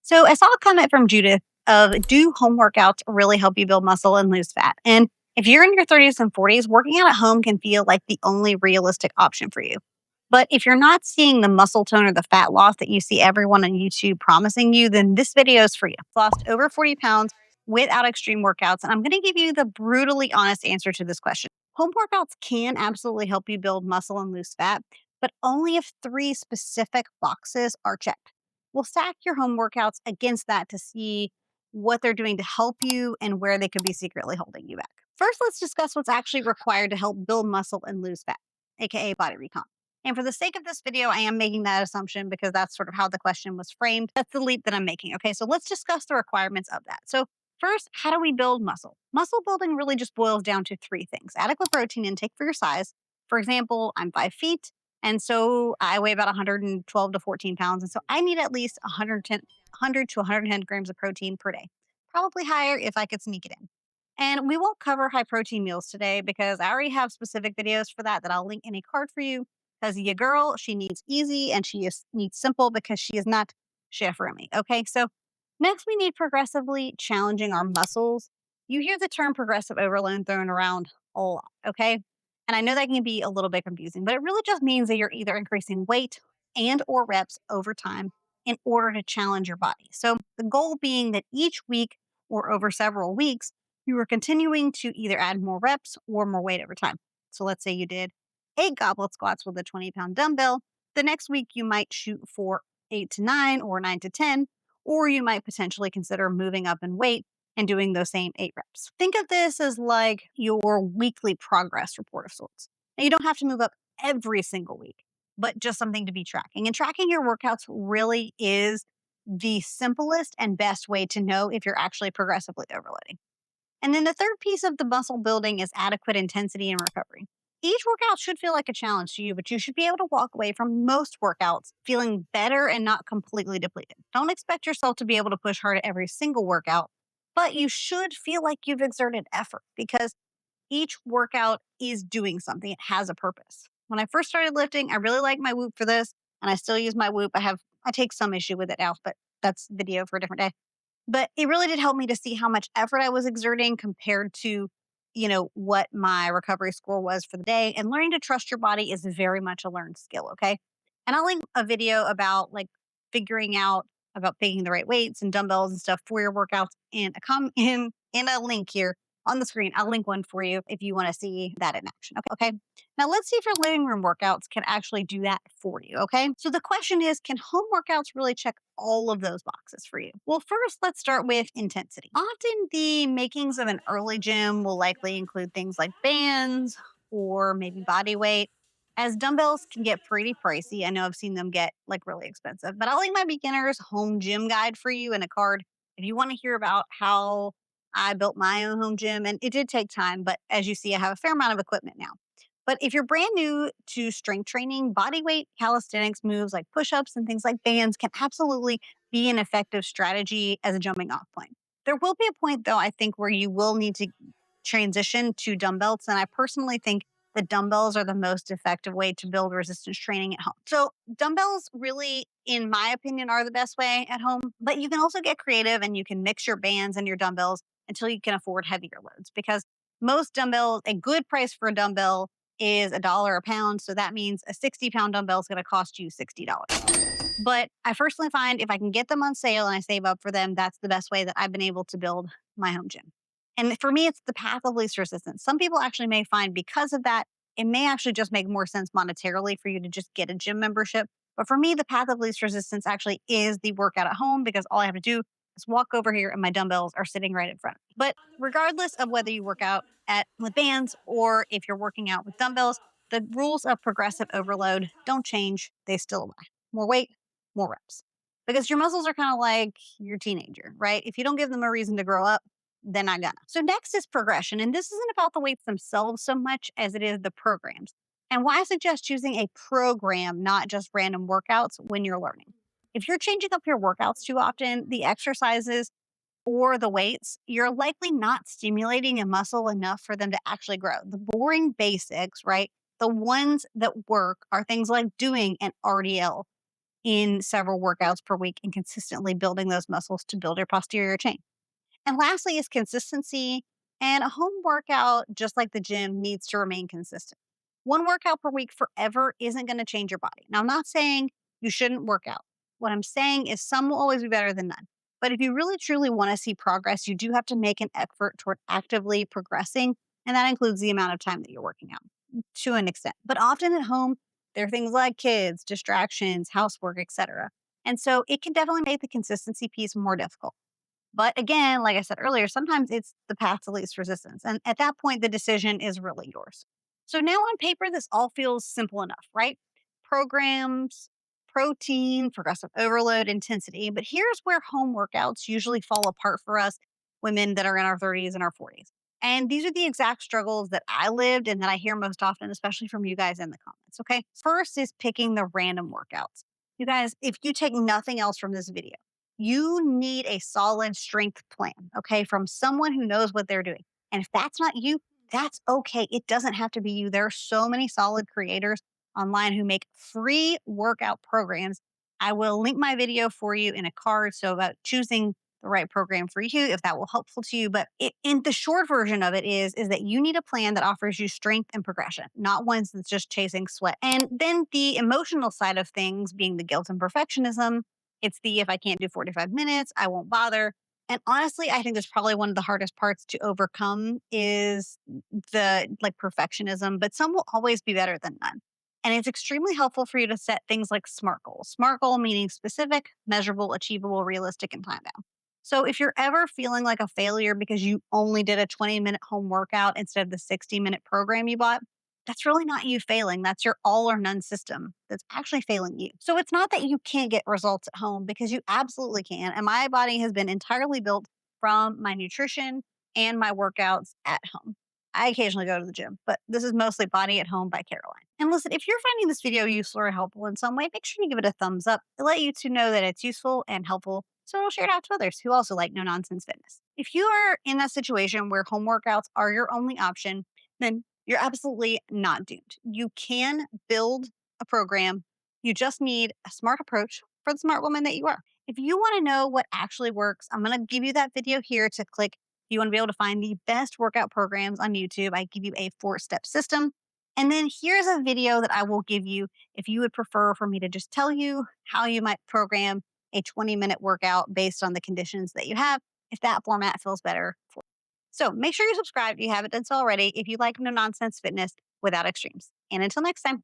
So I saw a comment from Judith of do home workouts really help you build muscle and lose fat? And if you're in your 30s and 40s, working out at home can feel like the only realistic option for you. But if you're not seeing the muscle tone or the fat loss that you see everyone on YouTube promising you, then this video is for you. I've lost over 40 pounds without extreme workouts, and I'm going to give you the brutally honest answer to this question. Home workouts can absolutely help you build muscle and lose fat, but only if three specific boxes are checked. We'll stack your home workouts against that to see what they're doing to help you and where they could be secretly holding you back. First, let's discuss what's actually required to help build muscle and lose fat, aka body recomp. And for the sake of this video, I am making that assumption because that's sort of how the question was framed. That's the leap that I'm making. Okay, so let's discuss the requirements of that. So, first, how do we build muscle? Muscle building really just boils down to three things: adequate protein intake for your size. For example, I'm 5 feet. And so I weigh about 112 to 14 pounds. And so I need at least 100 to 110 grams of protein per day, probably higher if I could sneak it in. And we won't cover high protein meals today because I already have specific videos for that I'll link in a card for you. Because your girl, she needs easy and needs simple because she is not chef Remy. Okay, so next we need progressively challenging our muscles. You hear the term progressive overload thrown around a lot. Okay, and I know that can be a little bit confusing, but it really just means that you're either increasing weight and or reps over time in order to challenge your body. So the goal being that each week or over several weeks, you are continuing to either add more reps or more weight over time. So let's say you did 8 goblet squats with a 20-pound dumbbell. The next week you might shoot for 8 to 9 or 9 to 10, or you might potentially consider moving up in weight and doing those same 8 reps. Think of this as like your weekly progress report of sorts. Now, you don't have to move up every single week, but just something to be tracking. And tracking your workouts really is the simplest and best way to know if you're actually progressively overloading. And then the third piece of the muscle building is adequate intensity and recovery. Each workout should feel like a challenge to you, but you should be able to walk away from most workouts feeling better and not completely depleted. Don't expect yourself to be able to push hard at every single workout, but you should feel like you've exerted effort because each workout is doing something. It has a purpose. When I first started lifting, I really liked my Whoop for this, and I still use my Whoop. I take some issue with it now, but that's video for a different day. But it really did help me to see how much effort I was exerting compared to, what my recovery score was for the day. And learning to trust your body is very much a learned skill, okay? And I'll link a video about like figuring out about picking the right weights and dumbbells and stuff for your workouts in a link here on the screen. I'll link one for you if you want to see that in action. Okay. Okay. Now let's see if your living room workouts can actually do that for you. Okay. So the question is, can home workouts really check all of those boxes for you? Well, first, let's start with intensity. Often the makings of an early gym will likely include things like bands or maybe body weight. As dumbbells can get pretty pricey. I know I've seen them get like really expensive, but I'll link my beginner's home gym guide for you in a card if you want to hear about how I built my own home gym. And it did take time, but as you see, I have a fair amount of equipment now. But if you're brand new to strength training, body weight calisthenics moves like push ups and things like bands can absolutely be an effective strategy as a jumping off point. There will be a point, though, I think, where you will need to transition to dumbbells. And I personally think the dumbbells are the most effective way to build resistance training at home. So, dumbbells really, in my opinion, are the best way at home. But you can also get creative and you can mix your bands and your dumbbells until you can afford heavier loads because most dumbbells, a good price for a dumbbell is $1 a pound. So that means a 60-pound dumbbell is going to cost you $60. But I personally find if I can get them on sale and I save up for them, that's the best way that I've been able to build my home gym. And for me, it's the path of least resistance. Some people actually may find because of that, it may actually just make more sense monetarily for you to just get a gym membership. But for me, the path of least resistance actually is the workout at home because all I have to do is walk over here and my dumbbells are sitting right in front of me. But regardless of whether you work out with bands or if you're working out with dumbbells, the rules of progressive overload don't change. They still apply. More weight, more reps. Because your muscles are kind of like your teenager, right? If you don't give them a reason to grow up, they're not gonna. So next is progression. And this isn't about the weights themselves so much as it is the programs. And why I suggest choosing a program, not just random workouts when you're learning. If you're changing up your workouts too often, the exercises or the weights, you're likely not stimulating a muscle enough for them to actually grow. The boring basics, right? The ones that work are things like doing an RDL in several workouts per week and consistently building those muscles to build your posterior chain. And lastly is consistency. And a home workout, just like the gym, needs to remain consistent. One workout per week forever isn't going to change your body. Now, I'm not saying you shouldn't work out. What I'm saying is some will always be better than none. But if you really truly want to see progress, you do have to make an effort toward actively progressing. And that includes the amount of time that you're working out to an extent. But often at home, there are things like kids, distractions, housework, etc. And so it can definitely make the consistency piece more difficult. But again, like I said earlier, sometimes it's the path to least resistance. And at that point, the decision is really yours. So now on paper, this all feels simple enough, right? Programs, protein, progressive overload, intensity. But here's where home workouts usually fall apart for us women that are in our 30s and our 40s. And these are the exact struggles that I lived and that I hear most often, especially from you guys in the comments. Okay. First is picking the random workouts. You guys, if you take nothing else from this video, you need a solid strength plan, okay, from someone who knows what they're doing. And if that's not you, that's okay. It doesn't have to be you. There are so many solid creators online who make free workout programs. I will link my video for you in a card. So about choosing the right program for you, if that will helpful to you. But in the short version of it is that you need a plan that offers you strength and progression, not one that's just chasing sweat. And then the emotional side of things being the guilt and perfectionism. It's the if I can't do 45 minutes, I won't bother. And honestly, I think that's probably one of the hardest parts to overcome is the like perfectionism, but some will always be better than none. And it's extremely helpful for you to set things like SMART goals. SMART goal meaning specific, measurable, achievable, realistic, and time bound. So if you're ever feeling like a failure because you only did a 20-minute home workout instead of the 60-minute program you bought, that's really not you failing. That's your all or none system that's actually failing you. So it's not that you can't get results at home because you absolutely can. And my body has been entirely built from my nutrition and my workouts at home. I occasionally go to the gym, but this is mostly Body at Home by Caroline. And listen, if you're finding this video useful or helpful in some way, make sure you give it a thumbs up to let you to know that it's useful and helpful. So it'll share it out to others who also like no nonsense fitness. If you are in that situation where home workouts are your only option, then you're absolutely not doomed. You can build a program. You just need a smart approach for the smart woman that you are. If you want to know what actually works, I'm going to give you that video here to click. If you want to be able to find the best workout programs on YouTube, I give you a 4-step system. And then here's a video that I will give you if you would prefer for me to just tell you how you might program a 20-minute workout based on the conditions that you have, if that format feels better for you. So make sure you subscribe if you haven't done so already if you like no nonsense fitness without extremes. And until next time.